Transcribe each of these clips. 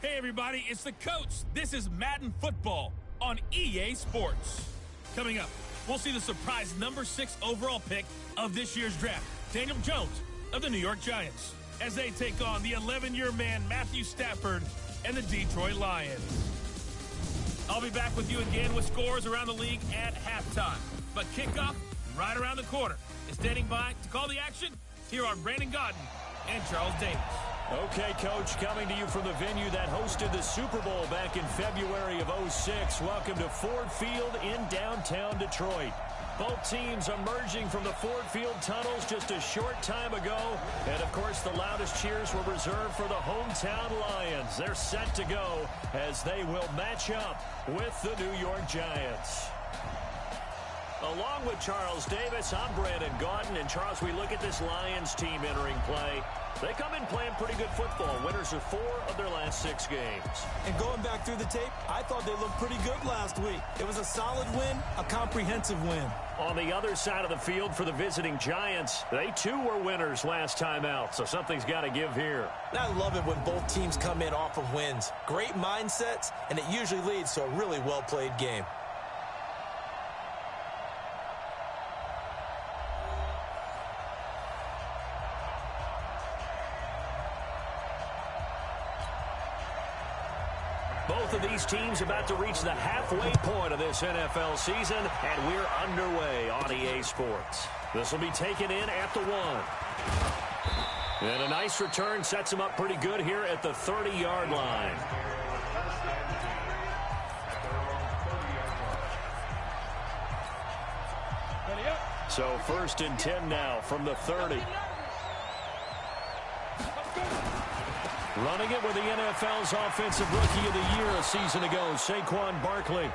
Hey everybody, it's the coach. This is Madden Football on EA Sports. Coming up, we'll see the surprise number 6 overall pick of this year's draft, Daniel Jones of the New York Giants, as they take on the 11-year man Matthew Stafford and the Detroit Lions. I'll be back with you again with scores around the league at halftime. But kickoff right around the corner. And standing by to call the action, here are Brandon Godden and Charles Davis. Okay, Coach, coming to you from the venue that hosted the Super Bowl back in February of '06. Welcome to Ford Field in downtown Detroit. Both teams emerging from the Ford Field tunnels just a short time ago. And, of course, the loudest cheers were reserved for the hometown Lions. They're set to go as they will match up with the New York Giants. Along with Charles Davis, I'm Brandon Godden. And, Charles, we look at this Lions team entering play. They come in playing pretty good football. Winners of 4 of their last 6 games. And going back through the tape, I thought they looked pretty good last week. It was a solid win, a comprehensive win. On the other side of the field for the visiting Giants, they too were winners last time out, so something's got to give here. And I love it when both teams come in off of wins. Great mindsets, and it usually leads to a really well-played game. Both of these teams about to reach the halfway point of this NFL season, and we're underway on EA Sports. This will be taken in at the 1. And a nice return sets them up pretty good here at the 30-yard line. So 1st and 10 now from the 30. Running it with the NFL's Offensive Rookie of the Year a season ago, Saquon Barkley.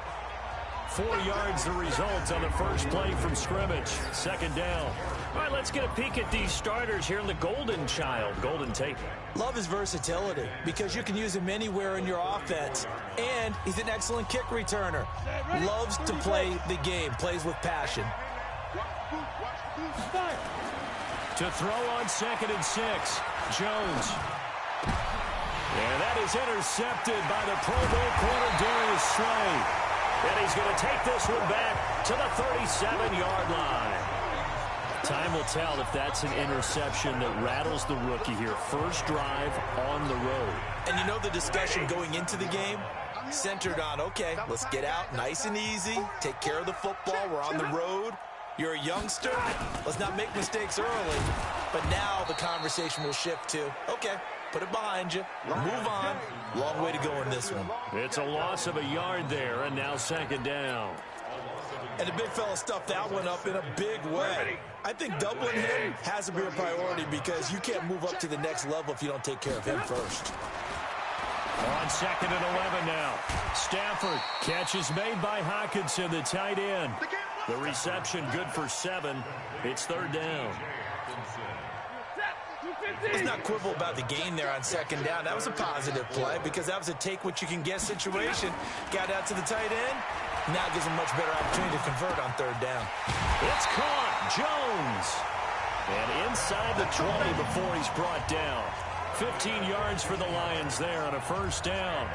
4 yards the result on the first play from scrimmage. 2nd down. All right, let's get a peek at these starters here in the Golden Child. Golden tape. Love his versatility because you can use him anywhere in your offense. And he's an excellent kick returner. Loves to play the game. Plays with passion. To throw on 2nd and 6. Jones. And that is intercepted by the Pro Bowl corner, Darius Slay. And he's going to take this one back to the 37-yard line. Time will tell if that's an interception that rattles the rookie here. First drive on the road. And you know the discussion going into the game? Centered on, okay, let's get out nice and easy. Take care of the football. We're on the road. You're a youngster. Let's not make mistakes early. But now the conversation will shift to, okay, put it behind you. Move on. Long way to go in this one. It's a loss of a yard there, and now 2nd down. And the big fella stuffed that one up in a big way. I think doubling him has to be a priority because you can't move up to the next level if you don't take care of him first. On 2nd and 11 now. Stafford. Catch is made by Hockenson, the tight end. The reception good for 7. It's 3rd down. Let's not quibble about the gain there on 2nd down. That was a positive play because that was a take-what-you-can-get situation. Got out to the tight end. Now gives him much better opportunity to convert on 3rd down. It's caught. Jones. And inside the 20 before he's brought down. 15 yards for the Lions there on a 1st down.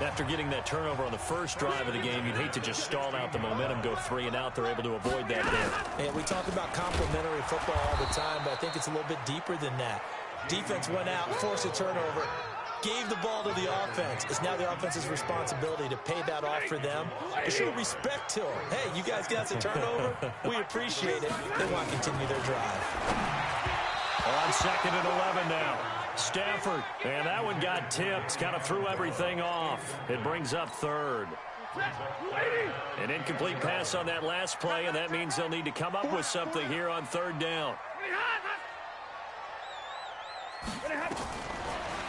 After getting that turnover on the first drive of the game, you'd hate to just stall out the momentum, go 3 and out. They're able to avoid that there. And we talk about complementary football all the time, but I think it's a little bit deeper than that. Defense went out, forced a turnover, gave the ball to the offense. It's now the offense's responsibility to pay that off for them, to show respect to them. Hey, you guys got a turnover? We appreciate it. They want to continue their drive. On 2nd and 11 now. Stafford, and that one got tipped, kind of threw everything off. It brings up 3rd. An incomplete pass on that last play, and that means they'll need to come up with something here on 3rd down.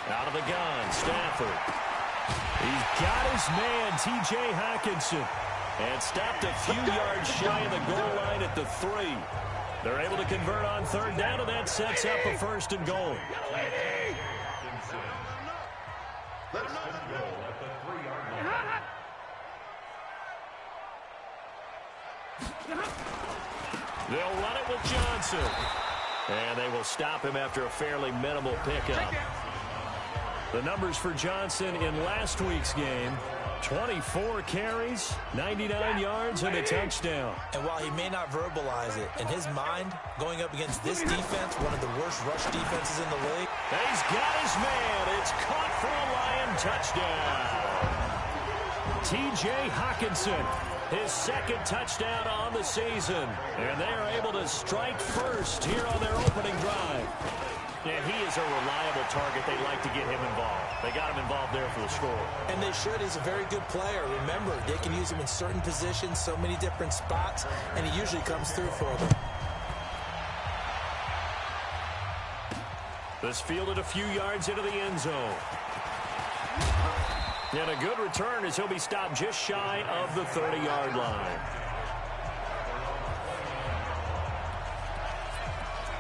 Out of the gun, Stafford. He's got his man, T.J. Hockenson, and stopped a few yards shy of the goal line at the 3. They're able to convert on 3rd down, and that sets up a 1st and goal. They'll run it with Johnson. And they will stop him after a fairly minimal pickup. The numbers for Johnson in last week's game: 24 carries, 99 yards, and a touchdown. And while he may not verbalize it, in his mind, going up against this defense, one of the worst rush defenses in the league. He's got his man. It's caught for a Lion touchdown. T.J. Hockenson, his second touchdown on the season. And they are able to strike first here on their opening drive. And he is a reliable target. They like to get him involved. They got him involved there for the score. And they should. He's a very good player. Remember, they can use him in certain positions, so many different spots, and he usually comes through for them. This fielded a few yards into the end zone. And a good return as he'll be stopped just shy of the 30-yard line.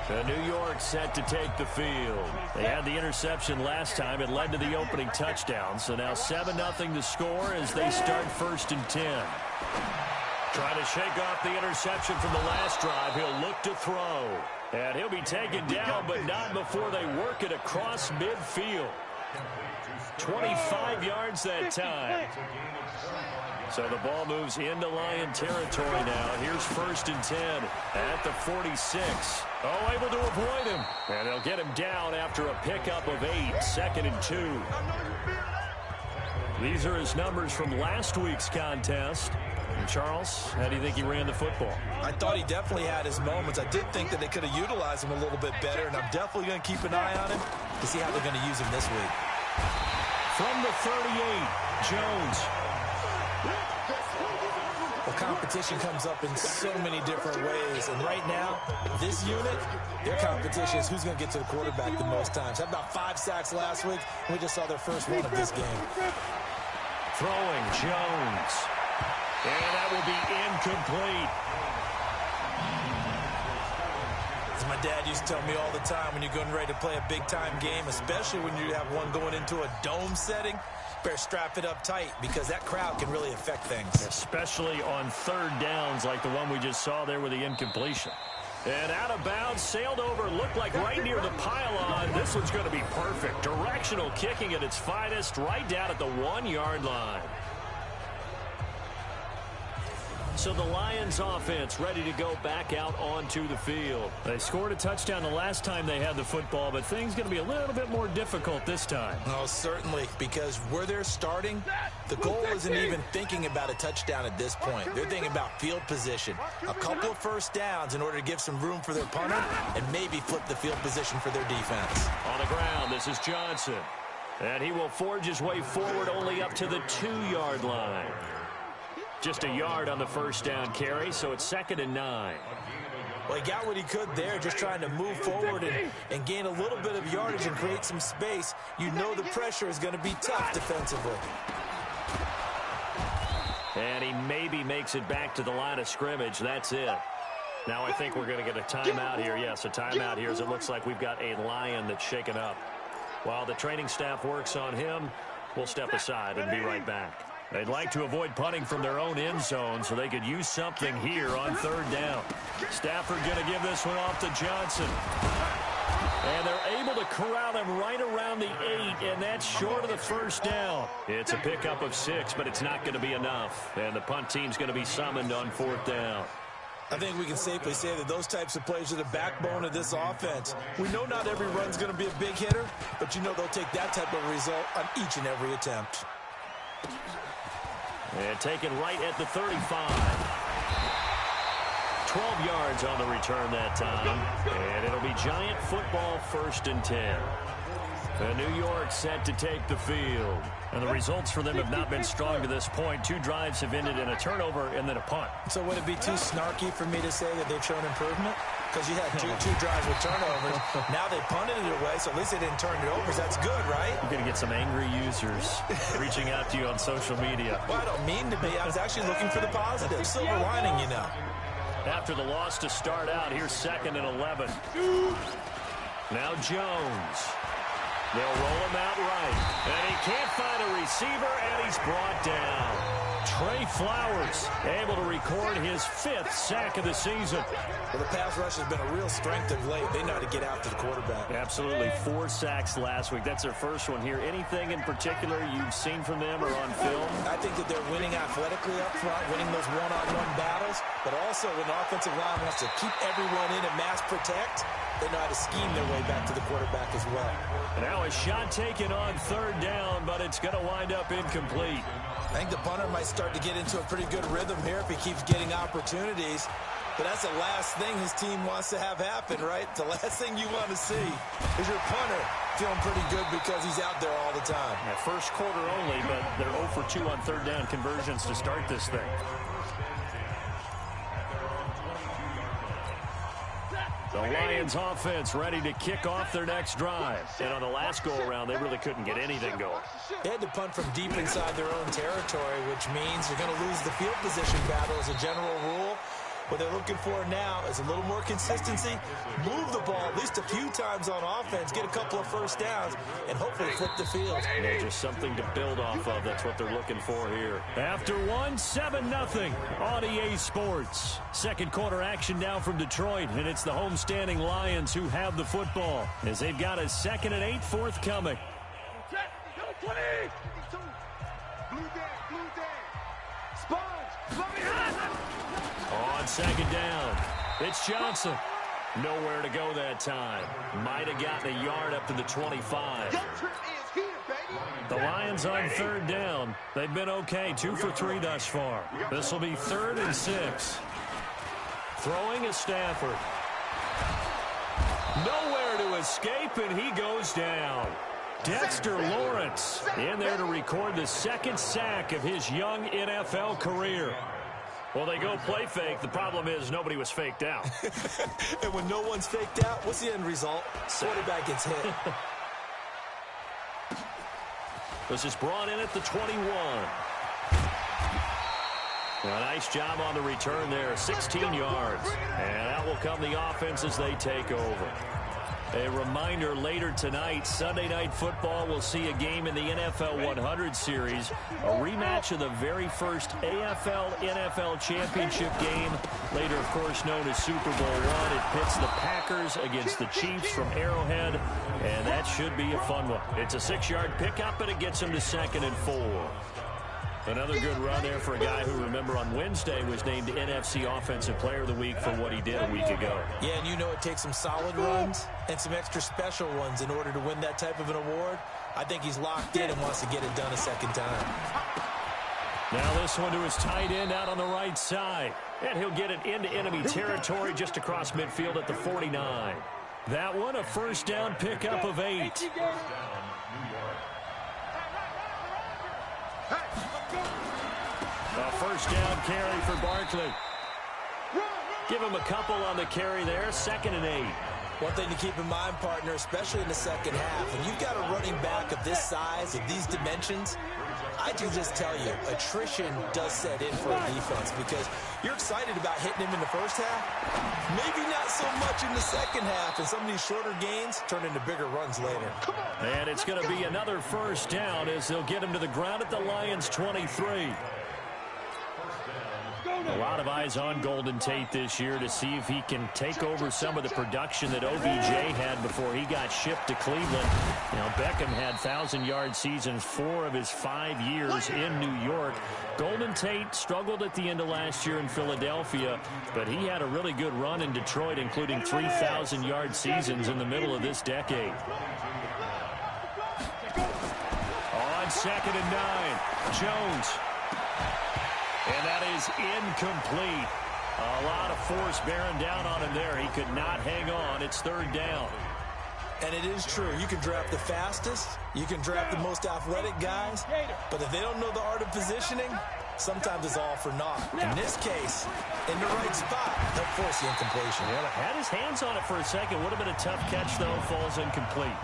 The New York set to take the field. They had the interception last time. It led to the opening touchdown. So now 7-0 to score as they start 1st and 10. Trying to shake off the interception from the last drive. He'll look to throw. And he'll be taken down, but not before they work it across midfield. 25 yards that time. So the ball moves into Lion territory now. Here's 1st and 10 at the 46. Oh, able to avoid him. And they'll get him down after a pickup of 8. 2nd and 2. These are his numbers from last week's contest. And Charles, how do you think he ran the football? I thought he definitely had his moments. I did think that they could have utilized him a little bit better, and I'm definitely going to keep an eye on him to see how they're going to use him this week. From the 38, Jones. Well, competition comes up in so many different ways. And right now, this unit, their competition is who's going to get to the quarterback the most times. Had about 5 sacks last week. We just saw their first one of this game. Throwing, Jones. And that will be incomplete. As my dad used to tell me all the time, when you're getting ready to play a big-time game, especially when you have one going into a dome setting, better strap it up tight because that crowd can really affect things. Especially on 3rd downs like the one we just saw there with the incompletion. And out of bounds, sailed over, looked like right near the pylon. This one's going to be perfect. Directional kicking at its finest, right down at the 1-yard line. So the Lions offense ready to go back out onto the field. They scored a touchdown the last time they had the football, but things going to be a little bit more difficult this time. Oh, certainly, because where they're starting, the goal isn't even thinking about a touchdown at this point. They're thinking about field position. A couple of 1st downs in order to give some room for their punter and maybe flip the field position for their defense. On the ground, this is Johnson. And he will forge his way forward only up to the 2-yard line. Just a yard on the 1st down carry, so it's 2nd and 9. Well, he got what he could there, just trying to move forward and gain a little bit of yardage and create some space. You know the pressure is going to be tough defensively. And he maybe makes it back to the line of scrimmage. That's it. Now I think we're going to get a timeout here. Yes, a timeout here as it looks like we've got a Lion that's shaken up. While the training staff works on him, we'll step aside and be right back. They'd like to avoid punting from their own end zone so they could use something here on 3rd down. Stafford going to give this one off to Johnson. And they're able to corral him right around the 8, and that's short of the 1st down. It's a pickup of 6, but it's not going to be enough. And the punt team's going to be summoned on 4th down. I think we can safely say that those types of plays are the backbone of this offense. We know not every run's going to be a big hitter, but you know they'll take that type of result on each and every attempt. And taken right at the 35. 12 yards on the return that time. And it'll be Giant football 1st and 10. The New York set to take the field. And the results for them have not been strong to this point. 2 drives have ended in a turnover and then a punt. So would it be too snarky for me to say that they've shown improvement? Because you had two drives with turnovers. Now they punted it away, so at least they didn't turn it over. So that's good, right? You're going to get some angry users reaching out to you on social media. Well, I don't mean to be. I was actually looking for the positive. Silver lining, you know. After the loss to start out, here's 2nd and 11. Now Jones. They'll roll him out right. And he can't find a receiver, and he's brought down. Trey Flowers able to record his 5th sack of the season. Well, the pass rush has been a real strength of late. They know how to get after the quarterback. Absolutely. 4 sacks last week. That's their first one here. Anything in particular you've seen from them or on film? I think that they're winning athletically up front, winning those one-on-one battles, but also when the offensive line wants to keep everyone in and mass protect, they know how to scheme their way back to the quarterback as well. Now a shot taken on 3rd down, but it's going to wind up incomplete. I think the punter might start to get into a pretty good rhythm here if he keeps getting opportunities. But that's the last thing his team wants to have happen, right? The last thing you want to see is your punter feeling pretty good because he's out there all the time. Yeah, first quarter only, but they're 0 for 2 on 3rd down conversions to start this thing. The Lions offense ready to kick off their next drive. And on the last go-around, they really couldn't get anything going. They had to punt from deep inside their own territory, which means you're going to lose the field position battle as a general rule. What they're looking for now is a little more consistency, move the ball at least a few times on offense, get a couple of first downs, and hopefully flip the field. Yeah, just something to build off of. That's what they're looking for here. After 7-0 on EA Sports. Second quarter action now from Detroit, and it's the homestanding Lions who have the football as they've got a 2nd and 8 forthcoming. On 2nd down, it's Johnson. Nowhere to go that time. Might have gotten a yard up to the 25. The Lions on 3rd down. They've been okay, 2 for 3 thus far. This will be 3rd and 6. Throwing is Stafford. Nowhere to escape, and he goes down. Dexter Lawrence in there to record the 2nd sack of his young NFL career. Well, they go play fake. The problem is nobody was faked out. And when no one's faked out, what's the end result? Quarterback gets hit. This is brought in at the 21. A nice job on the return there, 16 yards. And out will come the offense as they take over. A reminder, later tonight, Sunday Night Football will see a game in the NFL 100 series, a rematch of the very first AFL-NFL championship game, later, of course, known as Super Bowl I. It pits the Packers against the Chiefs from Arrowhead, and that should be a fun one. It's a 6-yard pickup, and it gets them to 2nd and 4. Another good run there for a guy who, remember, on Wednesday was named NFC Offensive Player of the Week for what he did a week ago. Yeah, and you know it takes some solid runs and some extra special ones in order to win that type of an award. I think he's locked in and wants to get it done a 2nd time. Now this one to his tight end out on the right side. And he'll get it into enemy territory just across midfield at the 49. That one, a 1st down pickup of 8. A 1st down carry for Barkley. Give him a couple on the carry there, 2nd and 8. One thing to keep in mind, partner, especially in the second half, when you've got a running back of this size, of these dimensions, I can just tell you, attrition does set in for a defense because you're excited about hitting him in the first half. Maybe not so much in the second half, and some of these shorter gains turn into bigger runs later. And it's going to be another 1st down as they'll get him to the ground at the Lions' 23. A lot of eyes on Golden Tate this year to see if he can take over some of the production that OBJ had before he got shipped to Cleveland. Now, Beckham had 1,000-yard seasons 4 of his 5 years in New York. Golden Tate struggled at the end of last year in Philadelphia, but he had a really good run in Detroit, including 3,000-yard seasons in the middle of this decade. On 2nd and 9, Jones. And that is incomplete. A lot of force bearing down on him there. He could not hang on. It's 3rd down. And it is true. You can draft the fastest. You can draft the most athletic guys. But if they don't know the art of positioning, sometimes it's all for naught. In this case, in the right spot, they'll force the incompletion. Well, had his hands on it for a second. Would have been a tough catch, though. Falls incomplete.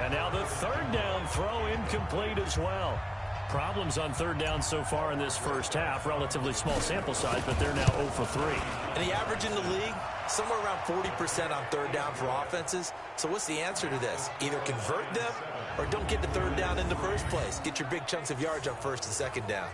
And now the 3rd down throw incomplete as well. Problems on 3rd down so far in this first half. Relatively small sample size, but they're now 0 for 3. And the average in the league, somewhere around 40% on 3rd down for offenses. So what's the answer to this? Either convert them or don't get the 3rd down in the first place. Get your big chunks of yards on 1st and 2nd down.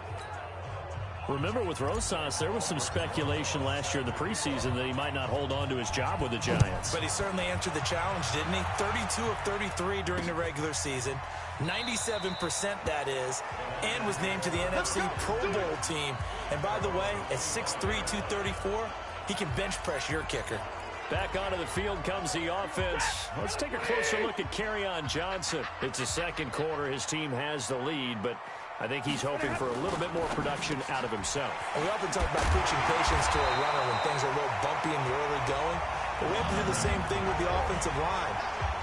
Remember with Rosas, there was some speculation last year in the preseason that he might not hold on to his job with the Giants. But he certainly answered the challenge, didn't he? 32 of 33 during the regular season, 97% that is, and was named to the NFC Pro Bowl team. And by the way, at 6'3", 234, he can bench press your kicker. Back onto the field comes the offense. Let's take a closer look at Kerryon Johnson. It's the second quarter. His team has the lead, but I think he's hoping for a little bit more production out of himself. And we often talk about preaching patience to a runner when things are a little bumpy in the early going. But we have to do the same thing with the offensive line.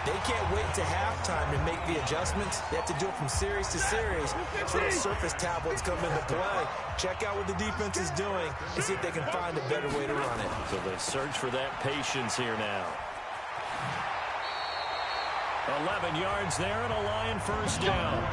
They can't wait to halftime to make the adjustments. They have to do it from series to series. So those surface tablets come into play. Check out what the defense is doing and see if they can find a better way to run it. So they search for that patience here now. 11 yards there and a Lion first down.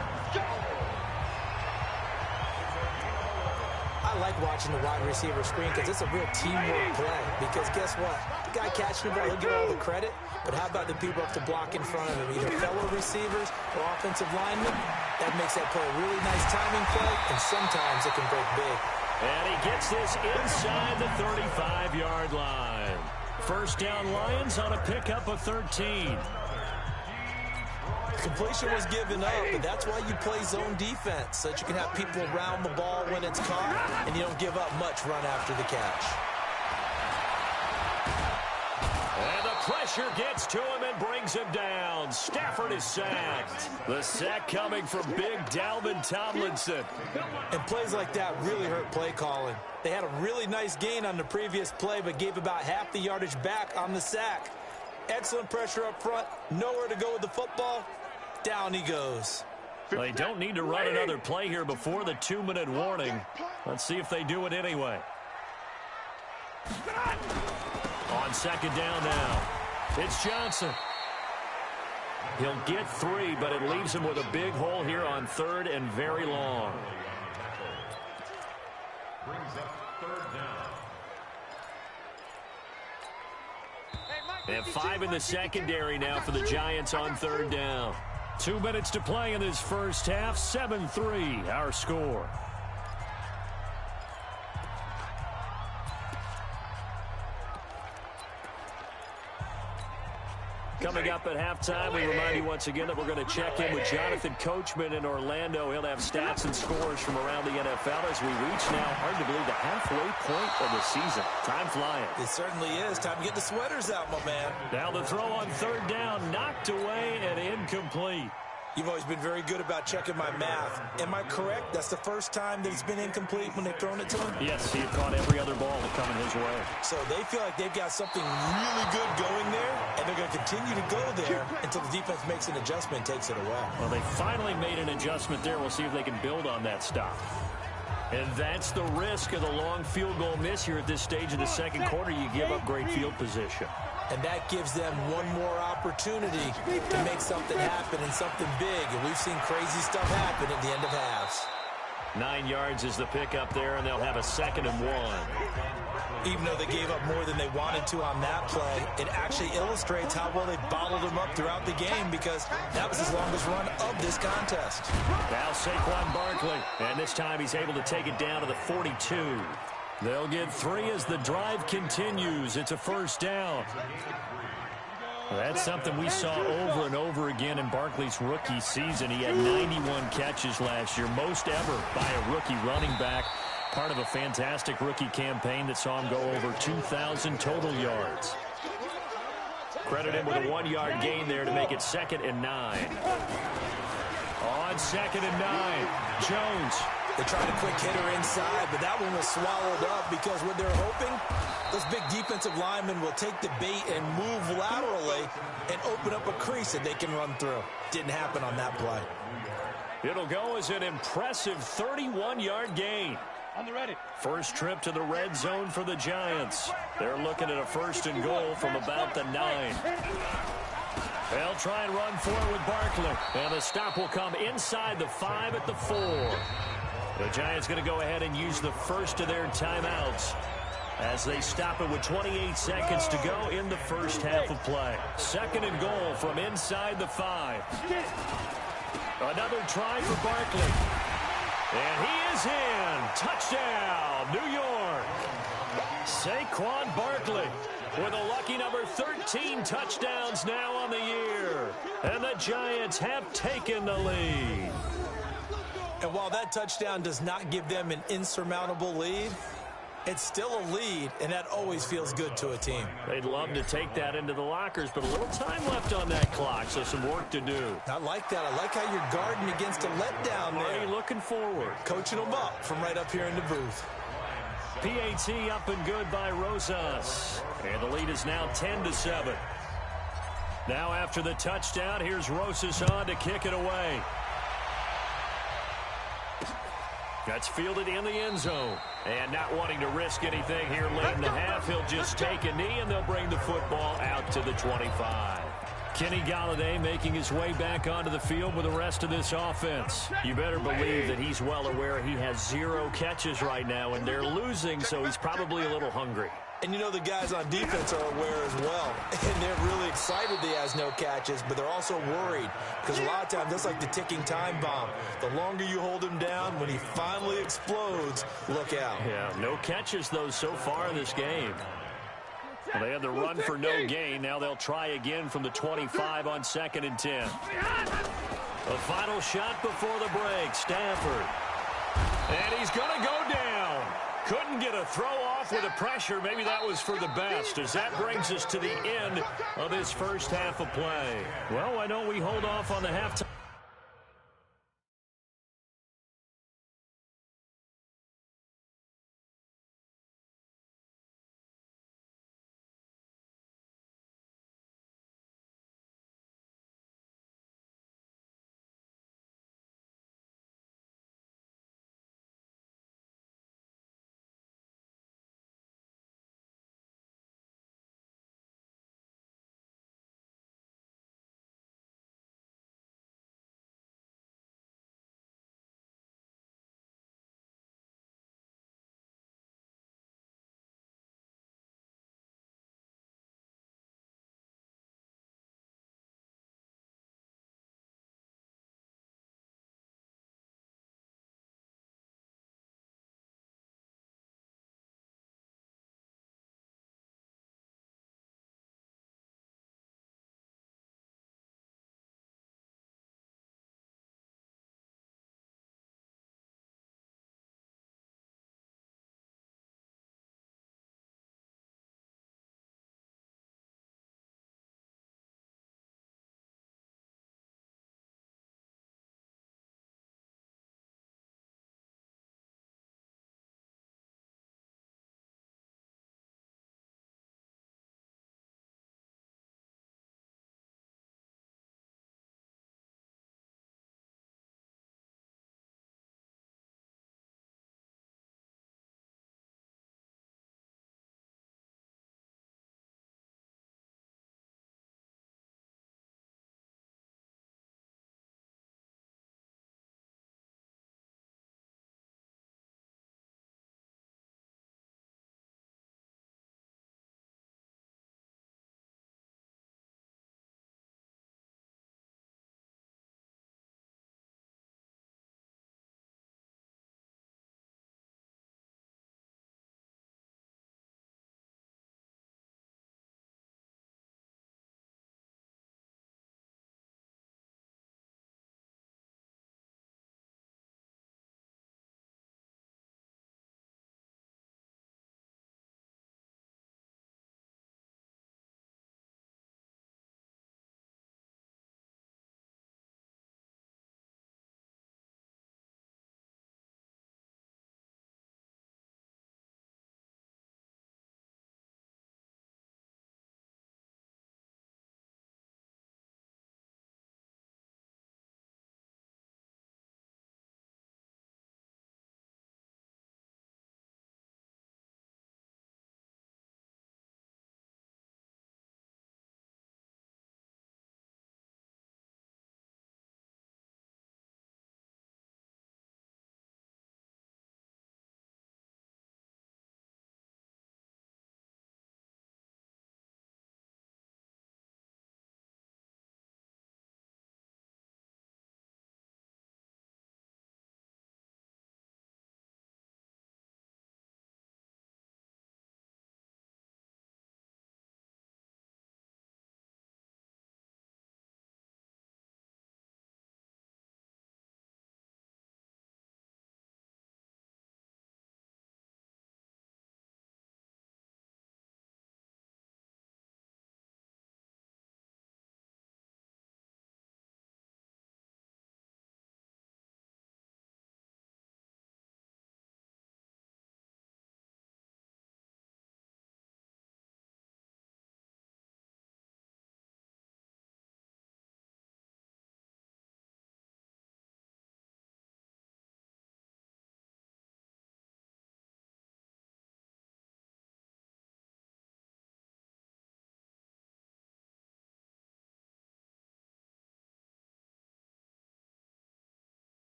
I like watching the wide receiver screen because it's a real teamwork play. Because guess what? The guy catching the ball, he'll get all the credit. But how about the people up to block in front of him, either fellow receivers or offensive linemen? That makes that play a really nice timing play, and sometimes it can break big. And he gets this inside the 35-yard line. First down Lions on a pickup of 13. Completion was given up, but that's why you play zone defense, so that you can have people around the ball when it's caught, and you don't give up much run after the catch. And the pressure gets to him and brings him down. Stafford is sacked. The sack coming from big Dalvin Tomlinson. And plays like that really hurt play calling. They had a really nice gain on the previous play, but gave about half the yardage back on the sack. Excellent pressure up front, nowhere to go with the football. Down he goes. They don't need to run another play here before the 2-minute warning. Let's see if they do it anyway. On second down now, it's Johnson. He'll get 3, but it leaves him with a big hole here on third and very long. And 5 in the secondary now for the Giants on third down. 2 minutes to play in this first half. 7-3 our score. Coming up at halftime, we remind you once again that we're going to check in with Jonathan Coachman in Orlando. He'll have stats and scores from around the NFL as we reach now, hard to believe, the halfway point of the season. Time flying. It certainly is. Time to get the sweaters out, my man. Now the throw on third down, knocked away and incomplete. You've always been very good about checking my math. Am I correct? That's the first time that it's been incomplete when they've thrown it to him? Yes, he had caught every other ball that coming his way. So they feel like they've got something really good going there, and they're going to continue to go there until the defense makes an adjustment and takes it away. Well, they finally made an adjustment there. We'll see if they can build on that stop. And that's the risk of the long field goal miss here at this stage of the second quarter. You give up great field position. And that gives them one more opportunity to make something happen and something big. And we've seen crazy stuff happen at the end of halves. 9 yards is the pickup there, and they'll have a 2nd and 1. Even though they gave up more than they wanted to on that play, it actually illustrates how well they bottled them up throughout the game, because that was his longest run of this contest. Now Saquon Barkley, and this time he's able to take it down to the 42. They'll get 3 as the drive continues. It's a first down. That's something we saw over and over again in Barkley's rookie season. He had 91 catches last year, most ever by a rookie running back. Part of a fantastic rookie campaign that saw him go over 2,000 total yards. Credit him with a 1-yard gain there to make it 2nd and 9. On 2nd and 9, Jones. They tried a quick hitter inside, but that one was swallowed up because what they're hoping, those big defensive linemen will take the bait and move laterally and open up a crease that they can run through. Didn't happen on that play. It'll go as an impressive 31-yard gain. On the ready. First trip to the red zone for the Giants. They're looking at a 1st and goal from about the 9. They'll try and run for it with Barkley. And the stop will come inside the 5 at the 4. The Giants going to go ahead and use the first of their timeouts as they stop it with 28 seconds to go in the first half of play. 2nd and goal from inside the 5. Another try for Barkley. And he is in. Touchdown, New York. Saquon Barkley with a lucky number 13 touchdowns now on the year. And the Giants have taken the lead. And while that touchdown does not give them an insurmountable lead, it's still a lead, and that always feels good to a team. They'd love to take that into the lockers, but a little time left on that clock, so some work to do. I like that. I like how you're guarding against a letdown there. Already looking forward. Coaching them up from right up here in the booth. PAT up and good by Rosas. And the lead is now 10-7. Now after the touchdown, here's Rosas on to kick it away. That's fielded in the end zone. And not wanting to risk anything here late in the half, he'll just take a knee, and they'll bring the football out to the 25. Kenny Golladay making his way back onto the field with the rest of this offense. You better believe that he's well aware he has 0 catches right now, and they're losing, so he's probably a little hungry. And you know the guys on defense are aware as well. And they're really excited that he has no catches, but they're also worried. Because a lot of times, that's like the ticking time bomb. The longer you hold him down, when he finally explodes, look out. Yeah, no catches, though, so far in this game. Well, they had the run for no gain. Now they'll try again from the 25 on 2nd and 10. The final shot before the break, Stafford. And he's going to go down. Couldn't get a throw off with the pressure. Maybe that was for the best, as that brings us to the end of this first half of play. Well, why don't we hold off on the halftime?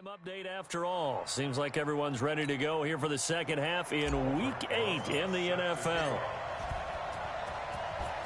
Update after all. Seems like everyone's ready to go here for the second half in Week 8 in the NFL.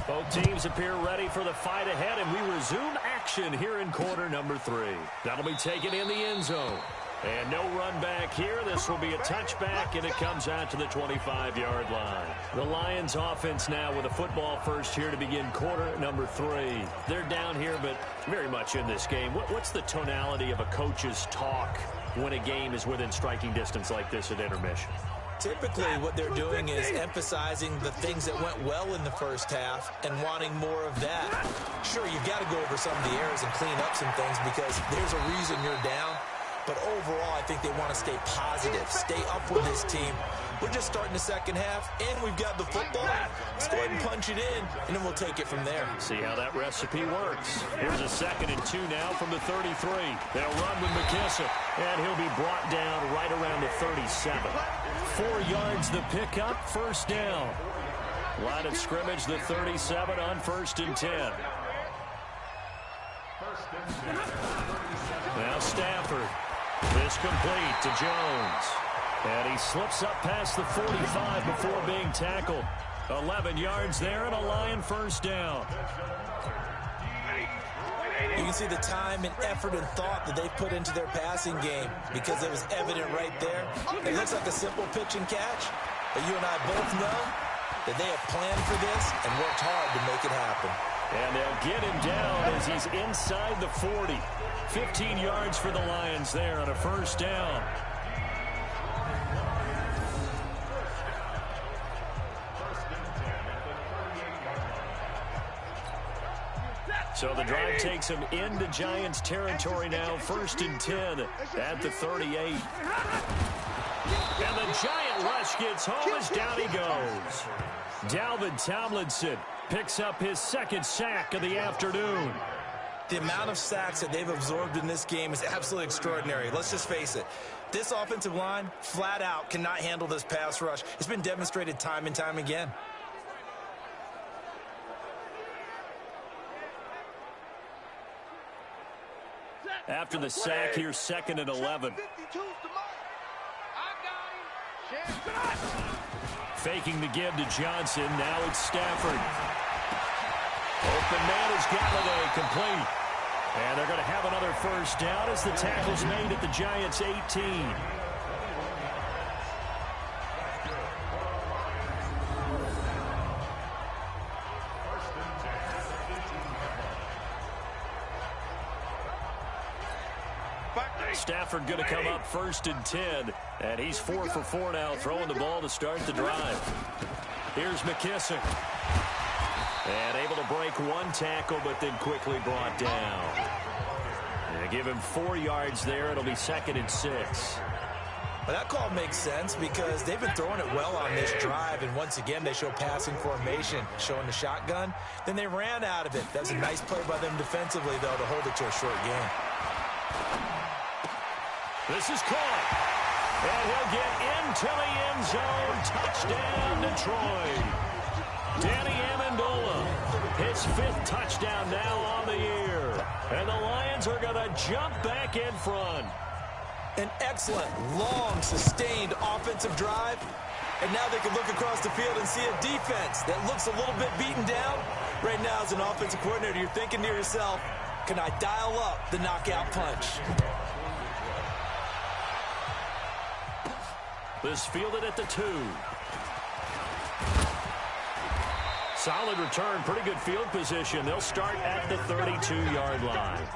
Both teams appear ready for the fight ahead, and we resume action here in quarter number 3. That'll be taken in the end zone. And no run back here. This will be a touchback, and it comes out to the 25-yard line. The Lions offense now with a football first here to begin quarter number 3. They're down here, but very much in this game. What's the tonality of a coach's talk when a game is within striking distance like this at intermission? Typically, what they're doing is emphasizing the things that went well in the first half and wanting more of that. Sure, you've got to go over some of the errors and clean up some things because there's a reason you're down. But overall, I think they want to stay positive, stay up with this team. We're just starting the second half, and we've got the football. Let's go ahead and punch it in, and then we'll take it from there. See how that recipe works. Here's a 2nd and 2 now from the 33. They'll run with McKissick, and he'll be brought down right around the 37. 4 yards the pickup, first down. Line of scrimmage, the 37 on 1st and 10. Now Stafford. This complete to Jones. And he slips up past the 45 before being tackled. 11 yards there and a Lion first down. You can see the time and effort and thought that they put into their passing game because it was evident right there. It looks like a simple pitch and catch, but you and I both know that they have planned for this and worked hard to make it happen. And they'll get him down as he's inside the 40. 15 yards for the Lions there on a first down. So the drive takes him into Giants territory now. 1st and 10 at the 38. And the Giant rush gets home as down he goes. Dalvin Tomlinson picks up his 2nd sack of the afternoon. The amount of sacks that they've absorbed in this game is absolutely extraordinary. Let's just face it. This offensive line, flat out, cannot handle this pass rush. It's been demonstrated time and time again. After the sack, here's 2nd and 11. Faking the give to Johnson. Now it's Stafford. Open man is Galladay, complete. And they're going to have another first down as the tackle's made at the Giants' 18. Stafford going to come up 1st and 10. And he's 4 for 4 now, throwing the ball to start the drive. Here's McKissick. And able to break 1 tackle, but then quickly brought down. And give him 4 yards there. It'll be 2nd and 6. Well, that call makes sense because they've been throwing it well on this drive, and once again, they show passing formation, showing the shotgun. Then they ran out of it. That was a nice play by them defensively, though, to hold it to a short game. This is caught. And he'll get into the end zone. Touchdown, Detroit. Danny Amendola, his 5th touchdown now on the year. And the Lions are going to jump back in front. An excellent, long, sustained offensive drive. And now they can look across the field and see a defense that looks a little bit beaten down. Right now, as an offensive coordinator, you're thinking to yourself, can I dial up the knockout punch? This fielded at the 2. Solid return, pretty good field position. They'll start at the 32-yard line.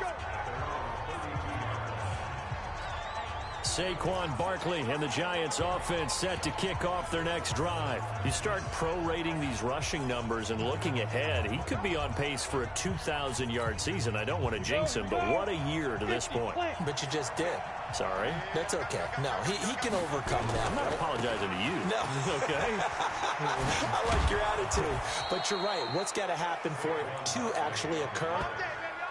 Saquon Barkley and the Giants offense set to kick off their next drive. You start prorating these rushing numbers and looking ahead, he could be on pace for a 2,000-yard season. I don't want to jinx him, but what a year to this point. But you just did. Sorry. That's okay. No, he can overcome that. I'm not apologizing to you. No. Okay. I like your attitude. But you're right. What's got to happen for it to actually occur?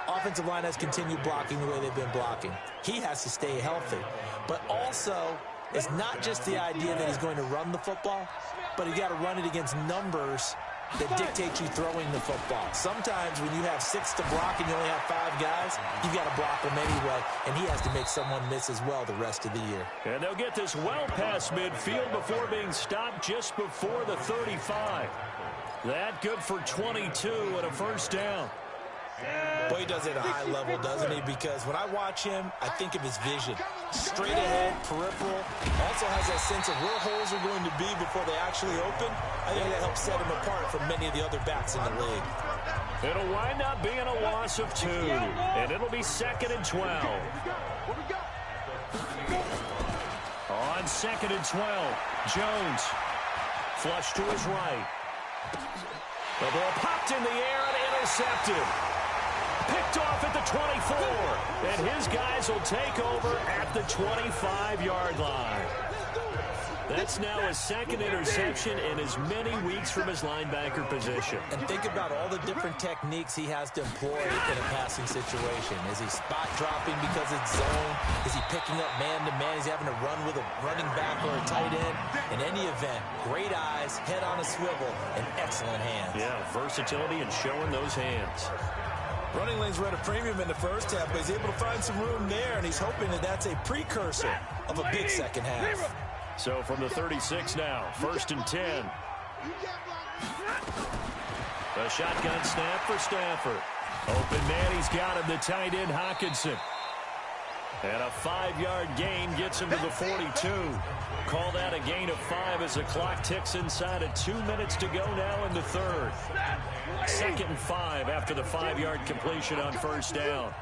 Offensive line has continued blocking the way they've been blocking. He has to stay healthy. But also, it's not just the idea that he's going to run the football, but he's got to run it against numbers that dictate you throwing the football. Sometimes when you have 6 to block and you only have 5 guys, you've got to block them anyway, and he has to make someone miss as well the rest of the year. And they'll get this well past midfield before being stopped just before the 35. That good for 22 and a first down. Boy, he does it at a high level, doesn't he? Because when I watch him, I think of his vision. Straight ahead, peripheral. Also has that sense of where holes are going to be before they actually open. I think that helps set him apart from many of the other backs in the league. It'll wind up being a loss of 2, and it'll be 2nd and 12. On 2nd and 12, Jones. Flush to his right. The ball popped in the air and intercepted. Picked off at the 24, and his guys will take over at the 25-yard line. That's now his 2nd interception in as many weeks from his linebacker position. And think about all the different techniques he has to employ in a passing situation. Is he spot dropping because it's zone? Is he picking up man-to-man? Is he having to run with a running back or a tight end? In any event, great eyes, head on a swivel, and excellent hands. Yeah, versatility and showing those hands. Running lanes were at a premium in the first half, but he's able to find some room there, and he's hoping that that's a precursor of a big second half. So from the 36 now, 1st and 10. A shotgun snap for Stafford. Open man, he's got him, the tight end Hockenson. And a 5-yard gain gets him to the 42. Call that a gain of 5 as the clock ticks inside of 2 minutes to go now in the 3rd. 2nd and 5 after the 5-yard completion on first down.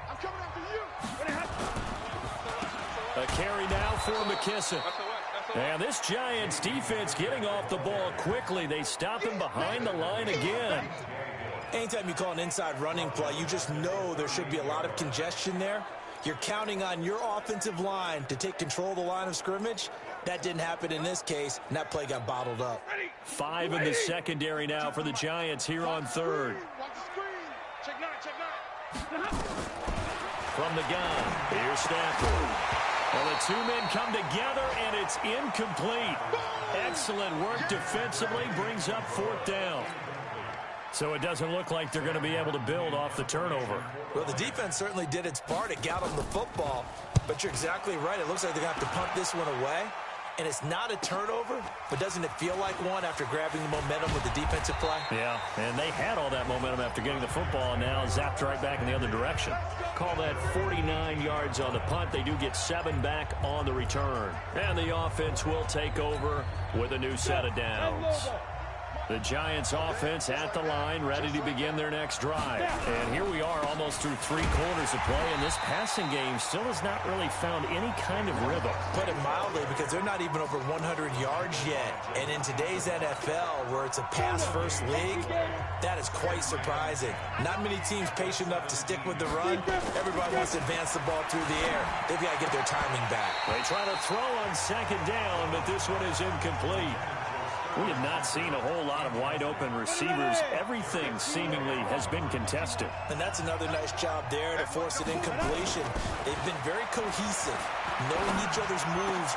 A carry now for McKissick. And this Giants defense getting off the ball quickly. They stop him behind the line again. Anytime you call an inside running play, you just know there should be a lot of congestion there. You're counting on your offensive line to take control of the line of scrimmage. That didn't happen in this case, and that play got bottled up. 5 in the secondary now for the Giants here on 3rd. From the gun, here's Stafford. Well, the 2 men come together, and it's incomplete. Excellent work defensively, brings up 4th down. So it doesn't look like they're going to be able to build off the turnover. Well, the defense certainly did its part. It got them the football, but you're exactly right. It looks like they're going to have to punt this one away. And it's not a turnover, but doesn't it feel like one after grabbing the momentum with the defensive play? Yeah, and they had all that momentum after getting the football, and now zapped right back in the other direction. Call that 49 yards on the punt. They do get 7 back on the return. And the offense will take over with a new set of downs. The Giants offense at the line, ready to begin their next drive. And here we are almost through 3 quarters of play, and this passing game still has not really found any kind of rhythm. Put it mildly, because they're not even over 100 yards yet. And in today's NFL, where it's a pass-first league, that is quite surprising. Not many teams patient enough to stick with the run. Everybody wants to advance the ball through the air. They've got to get their timing back. They try to throw on 2nd down, but this one is incomplete. We have not seen a whole lot of wide-open receivers. Everything seemingly has been contested. And that's another nice job there to force an incompletion. They've been very cohesive, knowing each other's moves.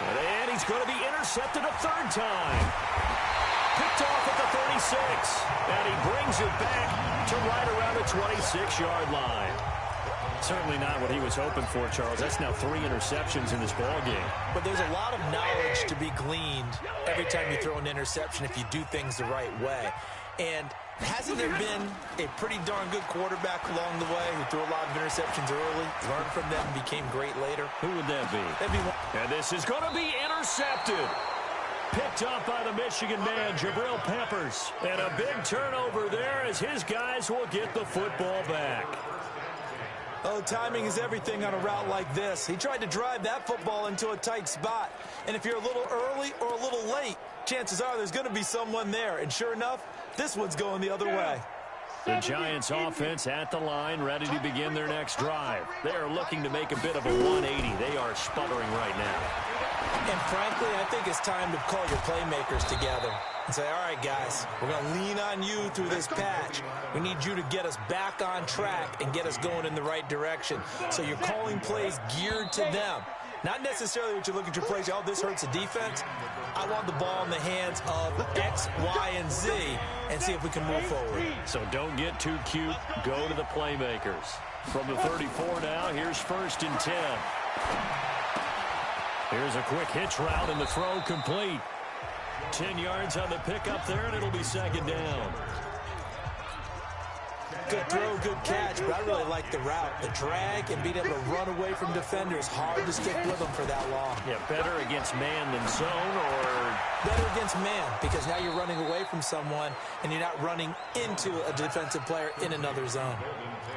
And he's going to be intercepted a 3rd time. Picked off at the 36. And he brings it back to right around the 26-yard line. Certainly not what he was hoping for, Charles. That's now 3 interceptions in this ball game. But there's a lot of knowledge to be gleaned every time you throw an interception if you do things the right way. And hasn't there been a pretty darn good quarterback along the way who threw a lot of interceptions early, learned from them, and became great later? Who would that be? That'd be one. And this is going to be intercepted. Picked up by the Michigan man, Jabril Peppers. And a big turnover there as his guys will get the football back. Oh, timing is everything on a route like this. He tried to drive that football into a tight spot. And if you're a little early or a little late, chances are there's going to be someone there. And sure enough, this one's going the other way. The Giants offense at the line, ready to begin their next drive. They are looking to make a bit of a 180. They are sputtering right now. And frankly, I think it's time to call your playmakers together and say, all right, guys, we're going to lean on you through this patch. We need you to get us back on track and get us going in the right direction. So you're calling plays geared to them. Not necessarily what you look at your plays, oh, this hurts the defense. I want the ball in the hands of X, Y, and Z and see if we can move forward. So don't get too cute. Go to the playmakers. From the 34 now, here's 1st and 10. Here's a quick hitch route, and the throw complete. 10 yards on the pickup there, and it'll be 2nd down. Good throw, good catch, but I really like the route. The drag and being able to run away from defenders. Hard to stick with them for that long. Yeah, better against man than zone, or better against man, because now you're running away from someone and you're not running into a defensive player in another zone.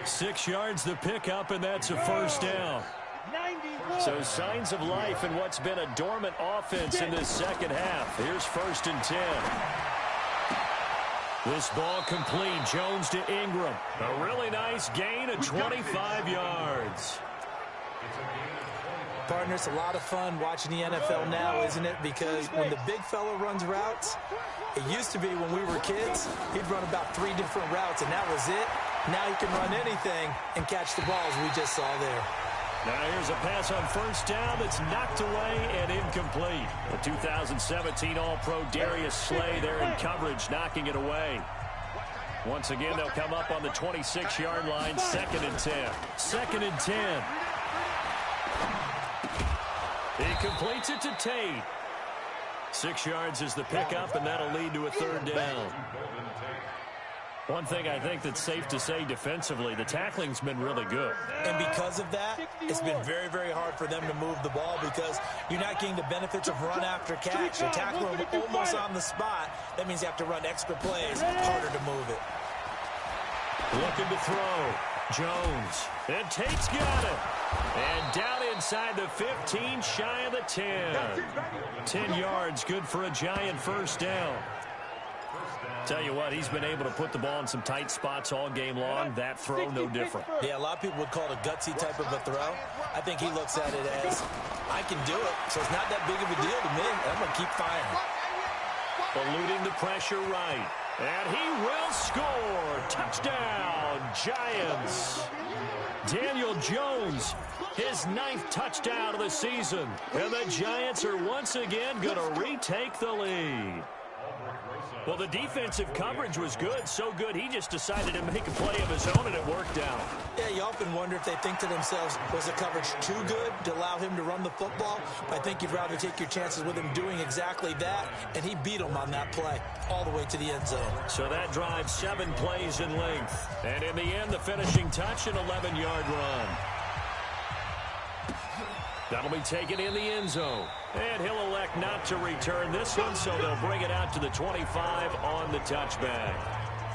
6 yards the pickup, and that's a 1st down. So signs of life in what's been a dormant offense in this second half. Here's 1st and 10. This ball complete. Jones to Ingram. A really nice gain of 25 yards. Partner, it's a lot of fun watching the NFL now, isn't it? Because when the big fella runs routes, it used to be when we were kids, he'd run about 3 different routes, and that was it. Now he can run anything and catch the balls we just saw there. Now here's a pass on 1st down that's knocked away and incomplete. The 2017 All-Pro Darius Slay there in coverage, knocking it away. Once again, they'll come up on the 26-yard line, 2nd and 10. 2nd and 10. He completes it to Tate. 6 yards is the pickup, and that'll lead to a 3rd down. One thing I think that's safe to say defensively, the tackling's been really good. And because of that, it's been very, very hard for them to move the ball because you're not getting the benefits of run after catch. You're tackling them almost on the spot. That means you have to run extra plays, harder to move it. Looking to throw. Jones. And Tate's got it. And down inside the 15, shy of the 10. 10 yards, good for a giant 1st down. Tell you what, he's been able to put the ball in some tight spots all game long. That throw, no different. Yeah, a lot of people would call it a gutsy type of a throw. I think he looks at it as, I can do it, so it's not that big of a deal to me. I'm going to keep firing. Eluding the pressure right. And he will score. Touchdown, Giants. Daniel Jones, his 9th touchdown of the season. And the Giants are once again going to retake the lead. Well, the defensive coverage was good, so good he just decided to make a play of his own, and it worked out. Yeah, you often wonder if they think to themselves, was the coverage too good to allow him to run the football? But I think you'd rather take your chances with him doing exactly that, and he beat him on that play all the way to the end zone. So that drives 7 plays in length. And in the end, the finishing touch, an 11-yard run. That'll be taken in the end zone. And he'll elect not to return this one, so they'll bring it out to the 25 on the touchback.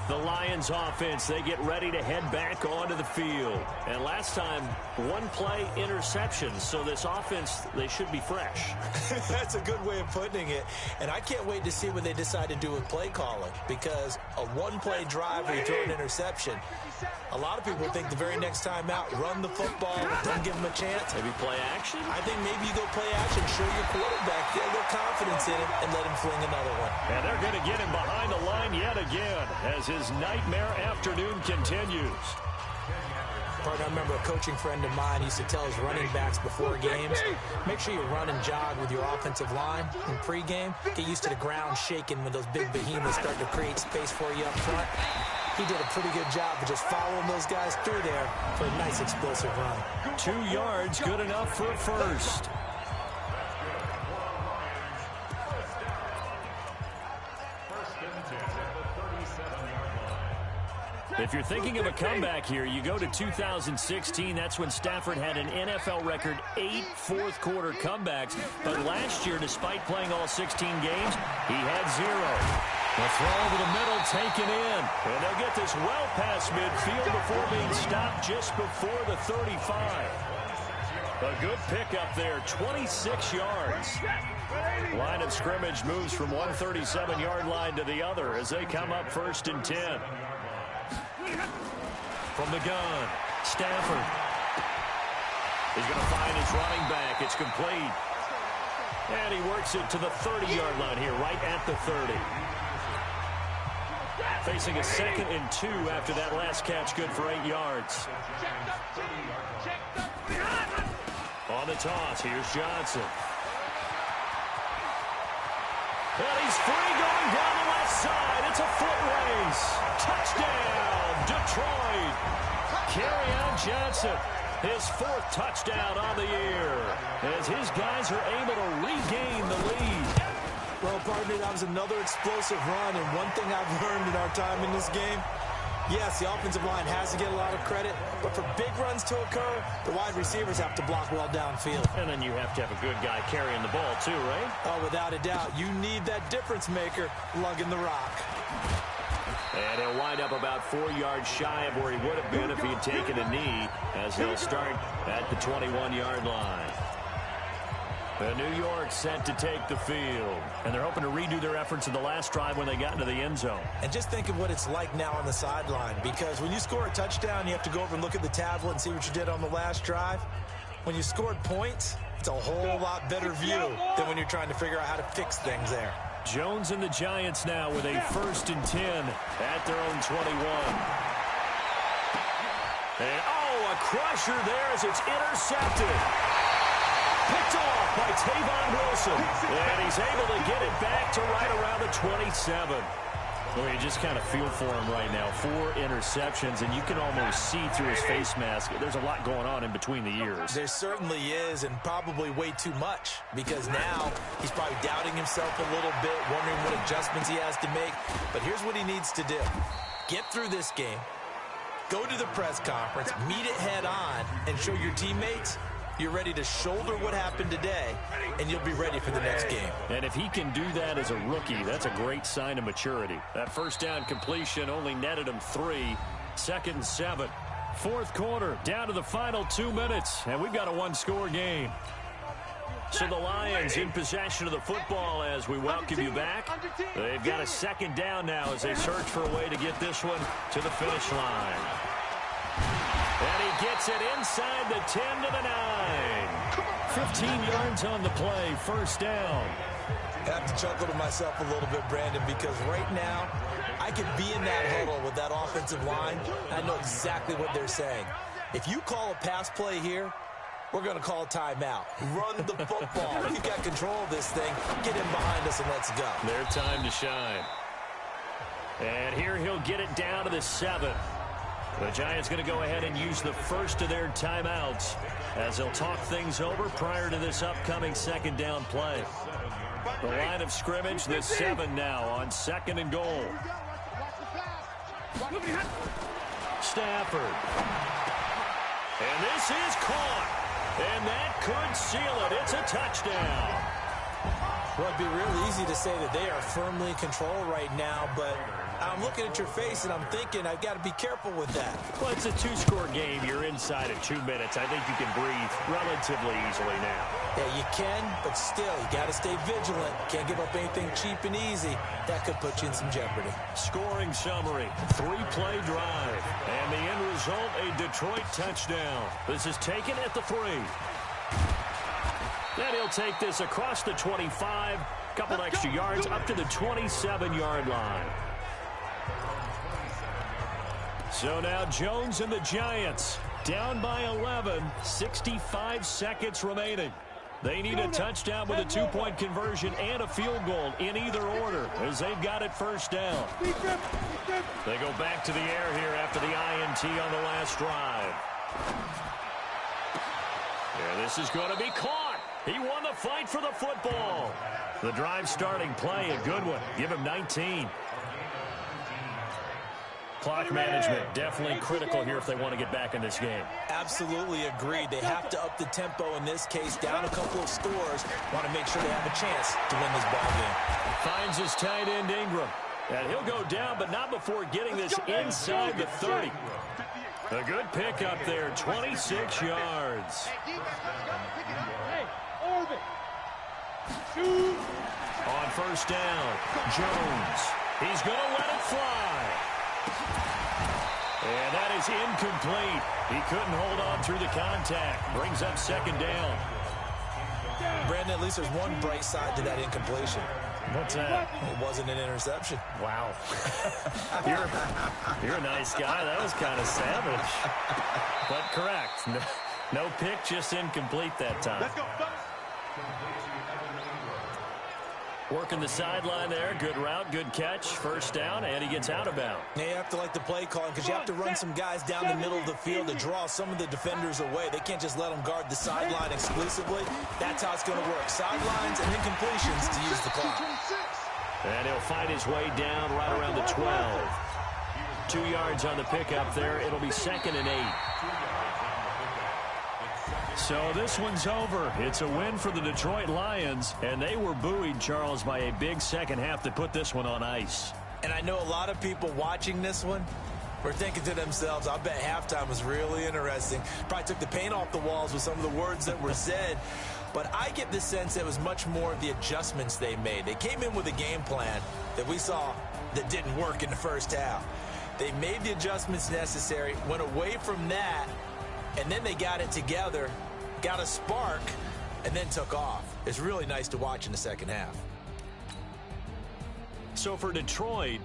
The Lions offense, they get ready to head back onto the field. And last time, 1 play interception, so this offense, they should be fresh. That's a good way of putting it. And I can't wait to see what they decide to do with play calling, because a 1-play drive where you throw an interception, a lot of people think the very next time out, run the football, don't give them a chance. Maybe play action? I think maybe you go play action, show your quarterback, get a little confidence in him, and let him fling another one. And they're going to get him behind the line yet again as his nightmare afternoon continues. Partner, I remember a coaching friend of mine used to tell his running backs before games, make sure you run and jog with your offensive line in pregame. Get used to the ground shaking when those big behemoths start to create space for you up front. He did a pretty good job of just following those guys through there for a nice explosive run. 2 yards, good enough for a 1st. If you're thinking of a comeback here, you go to 2016. That's when Stafford had an NFL record 8 fourth-quarter comebacks. But last year, despite playing all 16 games, he had 0. The throw over the middle taken in. And they'll get this well past midfield before being stopped just before the 35. A good pickup there, 26 yards. Line of scrimmage moves from one 37-yard line to the other as they come up 1st and 10. From the gun, Stafford. He's going to find his running back. It's complete. And he works it to the 30-yard line here, right at the 30. Facing a 2nd and 2 after that last catch, good for 8 yards. On the toss, here's Johnson. And he's free going down the left side. It's a foot race. Touchdown, Detroit. Kerryon Johnson, his 4th touchdown on the year, as his guys are able to regain the lead. Well, partner, that was another explosive run, and one thing I've learned in our time in this game, yes, the offensive line has to get a lot of credit, but for big runs to occur, the wide receivers have to block well downfield. And then you have to have a good guy carrying the ball too, right? Oh, without a doubt. You need that difference maker lugging the rock. And he'll wind up about 4 yards shy of where he would have been if he had taken a knee, as they'll start at the 21-yard line. The New York set to take the field. And they're hoping to redo their efforts in the last drive when they got into the end zone. And just think of what it's like now on the sideline, because when you score a touchdown, you have to go over and look at the tablet and see what you did on the last drive. When you scored points, it's a whole lot better view than when you're trying to figure out how to fix things there. Jones and the Giants now with a 1st and 10 at their own 21. And, a crusher there as it's intercepted. Picked off by Tavon Wilson. And he's able to get it back to right around the 27. Well, you just kind of feel for him right now. 4 interceptions, and you can almost see through his face mask. There's a lot going on in between the ears. There certainly is, and probably way too much, because now he's probably doubting himself a little bit, wondering what adjustments he has to make. But here's what he needs to do. Get through this game, go to the press conference, meet it head on, and show your teammates you're ready to shoulder what happened today, and you'll be ready for the next game. And if he can do that as a rookie, that's a great sign of maturity. That first down completion only netted him 3. 2nd and 7. 4th quarter, down to the final 2 minutes, and we've got a 1-score game. So the Lions in possession of the football as we welcome you back. They've got a 2nd down now as they search for a way to get this one to the finish line. And he gets it inside the 10 to the 9. 15 yards on the play, 1st down. I have to chuckle to myself a little bit, Brandon, because right now I could be in that huddle with that offensive line. I know exactly what they're saying. If you call a pass play here, we're going to call a timeout. Run the football. If you got control of this thing, get in behind us and let's go. Their time to shine. And here he'll get it down to the 7. The Giants going to go ahead and use the first of their timeouts as they'll talk things over prior to this upcoming 2nd down play. The line of scrimmage, the 7 now on 2nd and goal. Stafford. And this is caught. And that could seal it. It's a touchdown. Well, it'd be real easy to say that they are firmly in control right now, but I'm looking at your face and I'm thinking I've got to be careful with that. Well, it's a 2-score game. You're inside of 2 minutes. I think you can breathe relatively easily now. Yeah, you can, but still, you got to stay vigilant. Can't give up anything cheap and easy. That could put you in some jeopardy. Scoring summary, 3-play drive. And the end result, a Detroit touchdown. This is taken at the 3. Then he'll take this across the 25, couple extra yards up to the 27-yard line. So now Jones and the Giants down by 11, 65 seconds remaining. They need a touchdown with a 2-point conversion and a field goal in either order as they've got it 1st down. They go back to the air here after the INT on the last drive. Yeah, this is going to be caught. He won the fight for the football. The drive starting play, a good one. Give him 19. Clock management, definitely critical here if they want to get back in this game. Absolutely agreed. They have to up the tempo in this case, down a couple of scores. Want to make sure they have a chance to win this ball game. Finds his tight end, Ingram. And he'll go down, but not before getting this inside the 30. A good pick up there, 26 yards. On 1st down, Jones. He's going to let it fly. And that is incomplete. He couldn't hold on through the contact. Brings up 2nd down. Brandon, at least there's one bright side to that incompletion. What's that? It wasn't an interception. Wow. You're a nice guy. That was kind of savage. But correct. No pick, just incomplete that time. Let's go, fellas. Working the sideline there. Good route, good catch. First down, and he gets out of bounds. Now you have to like the play calling because you have to run some guys down the middle of the field to draw some of the defenders away. They can't just let them guard the sideline exclusively. That's how it's going to work. Sidelines and incompletions to use the clock. And he'll find his way down right around the 12. 2 yards on the pickup there. It'll be 2nd and 8. So this one's over. It's a win for the Detroit Lions, and they were buoyed, Charles, by a big second half that put this one on ice. And I know a lot of people watching this one were thinking to themselves, I bet halftime was really interesting. Probably took the paint off the walls with some of the words that were said. But I get the sense it was much more of the adjustments they made. They came in with a game plan that we saw that didn't work in the first half. They made the adjustments necessary, went away from that, and then they got it together, got a spark, and then took off. It's really nice to watch in the second half. So for Detroit,